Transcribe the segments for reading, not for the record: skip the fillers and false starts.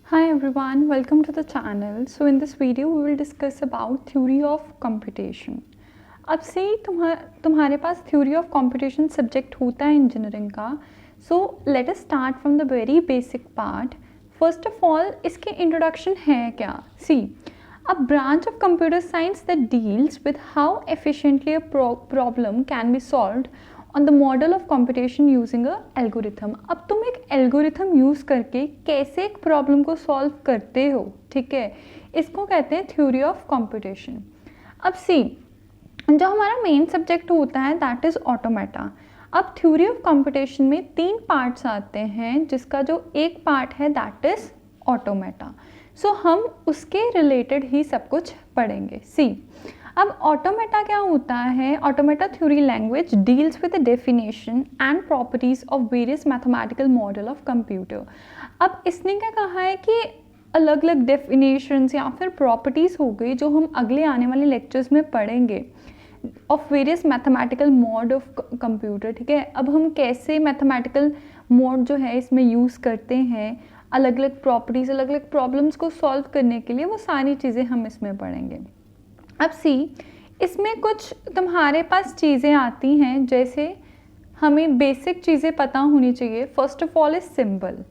Hi everyone, welcome to the channel. So in this video we will discuss about theory of computation. अब से ही तुम्हारे पास theory of computation subject होता है engineering का. So let us start from the very basic part. First of all, इसके introduction है क्या? See, a branch of computer science that deals with how efficiently a problem can be solved on the model of computation using a algorithm. अब तुम एक algorithm use करके कैसे एक problem को सॉल्व करते हो, ठीक है, इसको कहते हैं थ्योरी ऑफ कंप्यूटेशन. अब सी, जो हमारा मेन सब्जेक्ट होता है दैट इज़ ऑटोमेटा. अब थ्योरी ऑफ कंप्यूटेशन में 3 पार्ट्स आते हैं, जिसका जो एक पार्ट है दैट इज़ ऑटोमेटा. सो हम उसके रिलेटेड ही सब कुछ पढ़ेंगे. सी, अब ऑटोमेटा क्या होता है? Automata theory language deals with the definition and properties of various mathematical model of computer. अब इसने क्या कहा है कि अलग अलग डेफिनेशंस या फिर प्रॉपर्टीज़ हो गई जो हम अगले आने वाले लेक्चर्स में पढ़ेंगे of various mathematical mode of computer. ठीक है, अब हम कैसे मैथमेटिकल मोड जो है इसमें यूज़ करते हैं, अलग अलग प्रॉपर्टीज़, अलग अलग प्रॉब्लम्स को सॉल्व करने के लिए, वो सारी चीज़ें हम इसमें पढ़ेंगे. अब सी, इसमें कुछ तुम्हारे पास चीज़ें आती हैं, जैसे हमें बेसिक चीज़ें पता होनी चाहिए. First of all is symbol.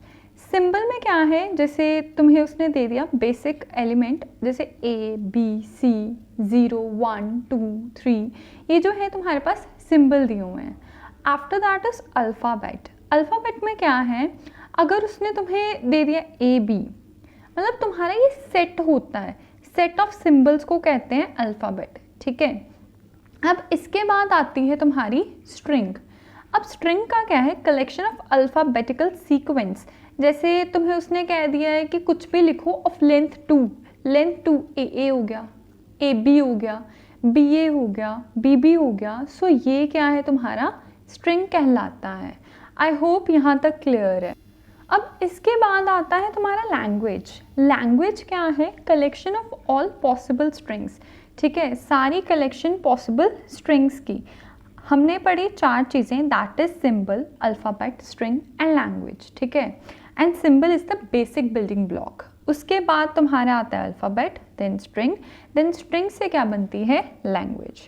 Symbol में क्या है, जैसे तुम्हें उसने दे दिया बेसिक एलिमेंट, जैसे A, B, C, 0, 1, 2, 3, ये जो है तुम्हारे पास सिंबल दिए हुए हैं. After that is alphabet. Alphabet में क्या है, अगर उसने तुम्हें दे दिया AB, मतलब तुम्हारा ये सेट होता है, सेट ऑफ सिंबल्स को कहते हैं अल्फ़ाबेट. ठीक है, अब इसके बाद आती है तुम्हारी स्ट्रिंग. अब स्ट्रिंग का क्या है, कलेक्शन ऑफ अल्फ़ाबेटिकल सीक्वेंस. जैसे तुम्हें उसने कह दिया है कि कुछ भी लिखो ऑफ लेंथ 2, लेंथ 2, AA हो गया, AB हो गया, BA हो गया, BB हो गया. सो ये क्या है, तुम्हारा स्ट्रिंग कहलाता है. आई होप यहाँ तक क्लियर है. अब इसके बाद आता है तुम्हारा लैंग्वेज. लैंग्वेज क्या है, collection of all possible strings. ठीक है, सारी कलेक्शन पॉसिबल स्ट्रिंग्स की. हमने पढ़ी 4 चीज़ें, that is symbol, alphabet, string and language. ठीक है, and symbol is the basic building block. उसके बाद तुम्हारा आता है अल्फ़ाबेट, देन स्ट्रिंग से क्या बनती है, लैंग्वेज.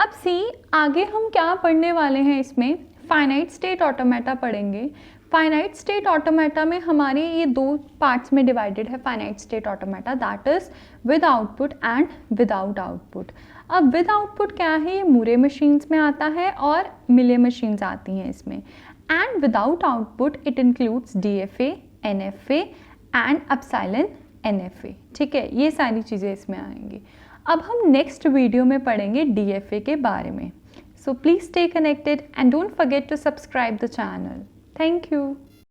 अब सी, आगे हम क्या पढ़ने वाले हैं, इसमें फाइनाइट स्टेट ऑटोमेटा पढ़ेंगे. फाइनाइट स्टेट ऑटोमेटा में हमारे ये 2 पार्ट्स में डिवाइडेड है. Finite state automata that is with output and without output. अब विद आउटपुट क्या है, ये मूरे मशीन्स में आता है और मिले मशीन्स आती हैं इसमें. And without output it includes DFA, NFA and epsilon NFA. ठीक है, ये सारी चीज़ें इसमें आएंगी. अब हम नेक्स्ट वीडियो में पढ़ेंगे DFA के बारे में. So please stay connected and don't forget to subscribe the channel. Thank you.